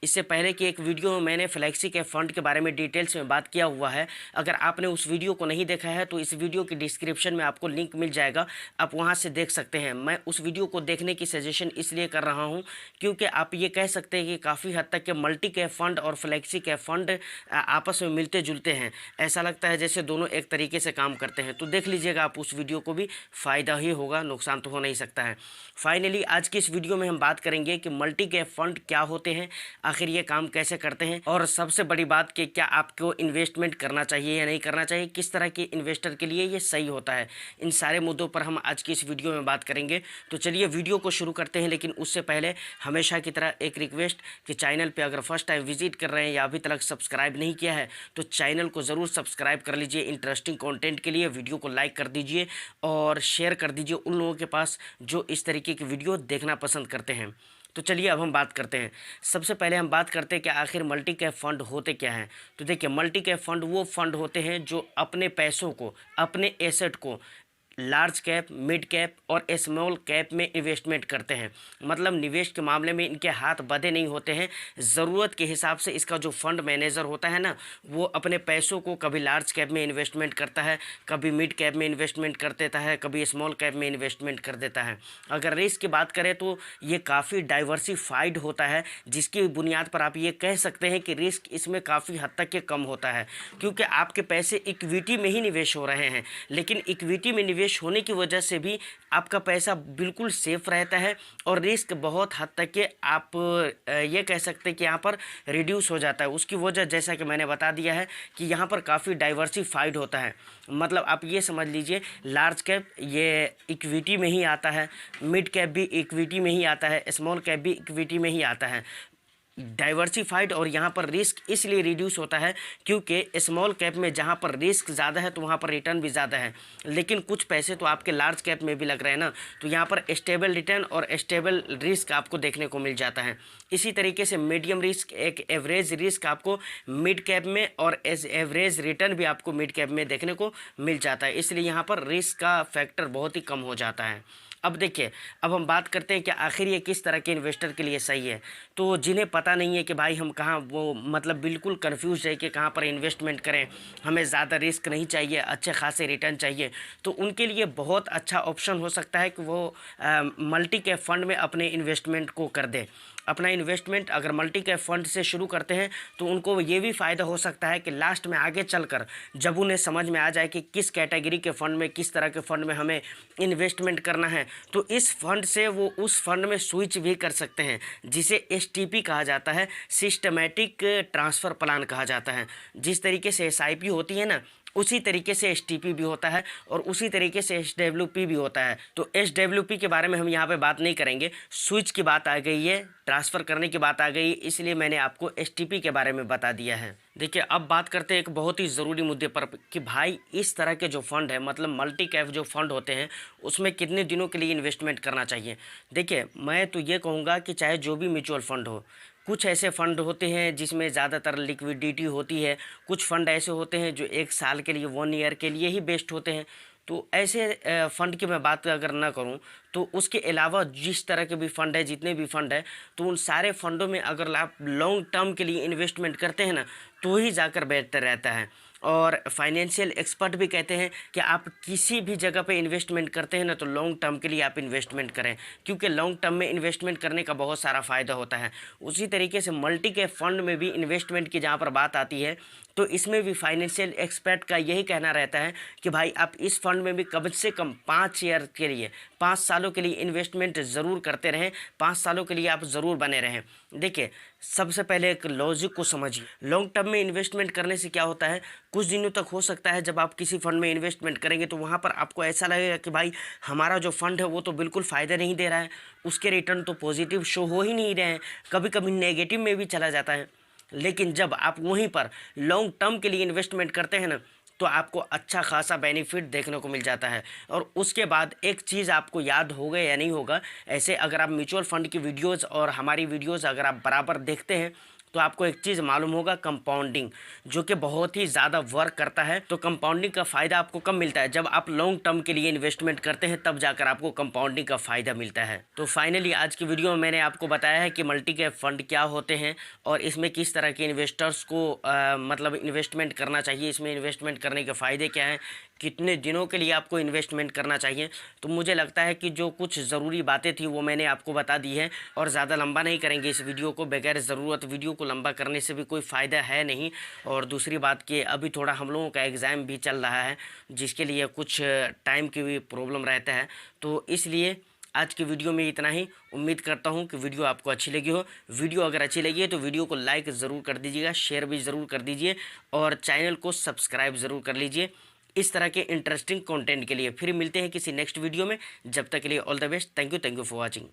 इससे पहले की एक वीडियो में मैंने फ्लेक्सी कैप फंड के बारे में डिटेल्स में बात किया हुआ है। अगर आपने उस वीडियो को नहीं देखा है तो इस वीडियो की डिस्क्रिप्शन में आपको लिंक मिल जाएगा, आप वहां से देख सकते हैं। मैं उस वीडियो को देखने की सजेशन इसलिए कर रहा हूं क्योंकि आप ये कह सकते हैं कि काफ़ी हद तक के मल्टी कैप फंड और फ्लेक्सी कैप फंड आपस में मिलते जुलते हैं। ऐसा लगता है जैसे दोनों एक तरीके से काम करते हैं। तो देख लीजिएगा आप उस वीडियो को भी, फ़ायदा ही होगा, नुकसान तो हो नहीं सकता है। फाइनली आज की इस वीडियो में हम बात करेंगे कि मल्टी कैप फंड क्या होते हैं, आखिर ये काम कैसे करते हैं, और सबसे बड़ी बात कि क्या आपको इन्वेस्टमेंट करना चाहिए या नहीं करना चाहिए, किस तरह के इन्वेस्टर के लिए ये सही होता है। इन सारे मुद्दों पर हम आज की इस वीडियो में बात करेंगे। तो चलिए वीडियो को शुरू करते हैं, लेकिन उससे पहले हमेशा की तरह एक रिक्वेस्ट कि चैनल पर अगर फर्स्ट टाइम विजिट कर रहे हैं या अभी तक सब्सक्राइब नहीं किया है तो चैनल को ज़रूर सब्सक्राइब कर लीजिए। इंटरेस्टिंग कंटेंट के लिए वीडियो को लाइक कर दीजिए और शेयर कर दीजिए उन लोगों के पास जो इस तरीके की वीडियो देखना पसंद करते हैं। तो चलिए अब हम बात करते हैं। सबसे पहले हम बात करते हैं कि आखिर मल्टी कैप फंड होते क्या हैं। तो देखिए, मल्टी कैप फंड वो फंड होते हैं जो अपने पैसों को, अपने एसेट को लार्ज कैप, मिड कैप और स्मॉल कैप में इन्वेस्टमेंट करते हैं। मतलब निवेश के मामले में इनके हाथ बंधे नहीं होते हैं। ज़रूरत के हिसाब से इसका जो फंड मैनेजर होता है ना, वो अपने पैसों को कभी लार्ज कैप में इन्वेस्टमेंट करता है, कभी मिड कैप में इन्वेस्टमेंट कर देता है, कभी स्मॉल कैप में इन्वेस्टमेंट कर देता है। अगर रिस्क की बात करें तो ये काफ़ी डाइवर्सिफाइड होता है, जिसकी बुनियाद पर आप ये कह सकते हैं कि रिस्क इसमें काफ़ी हद तक के कम होता है, क्योंकि आपके पैसे इक्विटी में ही निवेश हो रहे हैं। लेकिन इक्विटी में निवेश होने की वजह से भी आपका पैसा बिल्कुल सेफ रहता है और रिस्क बहुत हद तक के आप ये कह सकते हैं कि यहाँ पर रिड्यूस हो जाता है। उसकी वजह जैसा कि मैंने बता दिया है कि यहाँ पर काफ़ी डाइवर्सिफाइड होता है। मतलब आप ये समझ लीजिए, लार्ज कैप ये इक्विटी में ही आता है, मिड कैप भी इक्विटी में ही आता है, स्मॉल कैप भी इक्विटी में ही आता है। डाइवर्सिफाइड और यहाँ पर रिस्क इसलिए रिड्यूस होता है क्योंकि स्मॉल कैप में जहाँ पर रिस्क ज़्यादा है तो वहाँ पर रिटर्न भी ज़्यादा है, लेकिन कुछ पैसे तो आपके लार्ज कैप में भी लग रहे हैं ना, तो यहाँ पर स्टेबल रिटर्न और स्टेबल रिस्क आपको देखने को मिल जाता है। इसी तरीके से मीडियम रिस्क, एक एवरेज रिस्क आपको मिड कैप में और एवरेज रिटर्न भी आपको मिड कैप में देखने को मिल जाता है। इसलिए यहाँ पर रिस्क का फैक्टर बहुत ही कम हो जाता है। अब देखिए, अब हम बात करते हैं कि आखिर ये किस तरह के इन्वेस्टर के लिए सही है। तो जिन्हें पता नहीं है कि भाई हम कहाँ, वो मतलब बिल्कुल कंफ्यूज है कि कहाँ पर इन्वेस्टमेंट करें, हमें ज़्यादा रिस्क नहीं चाहिए, अच्छे खासे रिटर्न चाहिए, तो उनके लिए बहुत अच्छा ऑप्शन हो सकता है कि वो मल्टी कैप फंड में अपने इन्वेस्टमेंट को कर दें। अपना इन्वेस्टमेंट अगर मल्टी कैप फंड से शुरू करते हैं तो उनको ये भी फ़ायदा हो सकता है कि लास्ट में आगे चलकर जब उन्हें समझ में आ जाए कि किस कैटेगरी के फ़ंड में, किस तरह के फ़ंड में हमें इन्वेस्टमेंट करना है, तो इस फंड से वो उस फंड में स्विच भी कर सकते हैं, जिसे एसटीपी कहा जाता है, सिस्टमैटिक ट्रांसफ़र प्लान कहा जाता है। जिस तरीके से एसआईपी होती है ना, उसी तरीके से एसटीपी भी होता है और उसी तरीके से एसडब्ल्यूपी भी होता है। तो एसडब्ल्यूपी के बारे में हम यहाँ पे बात नहीं करेंगे, स्विच की बात आ गई है, ट्रांसफ़र करने की बात आ गई, इसलिए मैंने आपको एसटीपी के बारे में बता दिया है। देखिए, अब बात करते हैं एक बहुत ही ज़रूरी मुद्दे पर कि भाई इस तरह के जो फंड है, मतलब मल्टी कैप जो फंड होते हैं, उसमें कितने दिनों के लिए इन्वेस्टमेंट करना चाहिए। देखिए, मैं तो ये कहूँगा कि चाहे जो भी म्यूचुअल फंड हो, कुछ ऐसे फ़ंड होते हैं जिसमें ज़्यादातर लिक्विडिटी होती है, कुछ फ़ंड ऐसे होते हैं जो 1 साल के लिए, 1 ईयर के लिए ही बेस्ट होते हैं। तो ऐसे फ़ंड की मैं बात अगर ना करूं तो उसके अलावा जिस तरह के भी फ़ंड है, जितने भी फ़ंड है, तो उन सारे फ़ंडों में अगर आप लॉन्ग टर्म के लिए इन्वेस्टमेंट करते हैं ना, तो ही जाकर बेहतर रहता है। और फाइनेंशियल एक्सपर्ट भी कहते हैं कि आप किसी भी जगह पे इन्वेस्टमेंट करते हैं ना, तो लॉन्ग टर्म के लिए आप इन्वेस्टमेंट करें, क्योंकि लॉन्ग टर्म में इन्वेस्टमेंट करने का बहुत सारा फ़ायदा होता है। उसी तरीके से मल्टी कैप फंड में भी इन्वेस्टमेंट की जहाँ पर बात आती है, तो इसमें भी फाइनेंशियल एक्सपर्ट का यही कहना रहता है कि भाई आप इस फंड में भी कम से कम 5 ईयर के लिए, 5 सालों के लिए इन्वेस्टमेंट ज़रूर करते रहें, 5 सालों के लिए आप ज़रूर बने रहें। देखिए, सबसे पहले एक लॉजिक को समझिए। लॉन्ग टर्म में इन्वेस्टमेंट करने से क्या होता है, कुछ दिनों तक हो सकता है जब आप किसी फंड में इन्वेस्टमेंट करेंगे तो वहाँ पर आपको ऐसा लगेगा कि भाई हमारा जो फंड है वो तो बिल्कुल फ़ायदा नहीं दे रहा है, उसके रिटर्न तो पॉजिटिव शो हो ही नहीं रहे हैं, कभी कभी नेगेटिव में भी चला जाता है। लेकिन जब आप वहीं पर लॉन्ग टर्म के लिए इन्वेस्टमेंट करते हैं ना, तो आपको अच्छा खासा बेनिफिट देखने को मिल जाता है। और उसके बाद एक चीज़ आपको याद होगा या नहीं होगा, ऐसे अगर आप म्यूचुअल फंड की वीडियोज़ और हमारी वीडियोज़ अगर आप बराबर देखते हैं तो आपको एक चीज़ मालूम होगा, कंपाउंडिंग, जो कि बहुत ही ज़्यादा वर्क करता है। तो कंपाउंडिंग का फ़ायदा आपको कब मिलता है? जब आप लॉन्ग टर्म के लिए इन्वेस्टमेंट करते हैं, तब जाकर आपको कंपाउंडिंग का फ़ायदा मिलता है। तो फाइनली आज की वीडियो में मैंने आपको बताया है कि मल्टी कैप फंड क्या होते हैं और इसमें किस तरह के इन्वेस्टर्स को मतलब इन्वेस्टमेंट करना चाहिए, इसमें इन्वेस्टमेंट करने के फ़ायदे क्या हैं, कितने दिनों के लिए आपको इन्वेस्टमेंट करना चाहिए। तो मुझे लगता है कि जो कुछ ज़रूरी बातें थी वो मैंने आपको बता दी है, और ज़्यादा लंबा नहीं करेंगे इस वीडियो को। बगैर ज़रूरत वीडियो को लंबा करने से भी कोई फ़ायदा है नहीं। और दूसरी बात कि अभी थोड़ा हम लोगों का एग्ज़ाम भी चल रहा है, जिसके लिए कुछ टाइम की भी प्रॉब्लम रहता है। तो इसलिए आज की वीडियो में इतना ही। उम्मीद करता हूँ कि वीडियो आपको अच्छी लगी हो। वीडियो अगर अच्छी लगी है तो वीडियो को लाइक ज़रूर कर दीजिएगा, शेयर भी ज़रूर कर दीजिए और चैनल को सब्सक्राइब ज़रूर कर लीजिए इस तरह के इंटरेस्टिंग कंटेंट के लिए। फिर मिलते हैं किसी नेक्स्ट वीडियो में। जब तक के लिए all the best. Thank you for watching.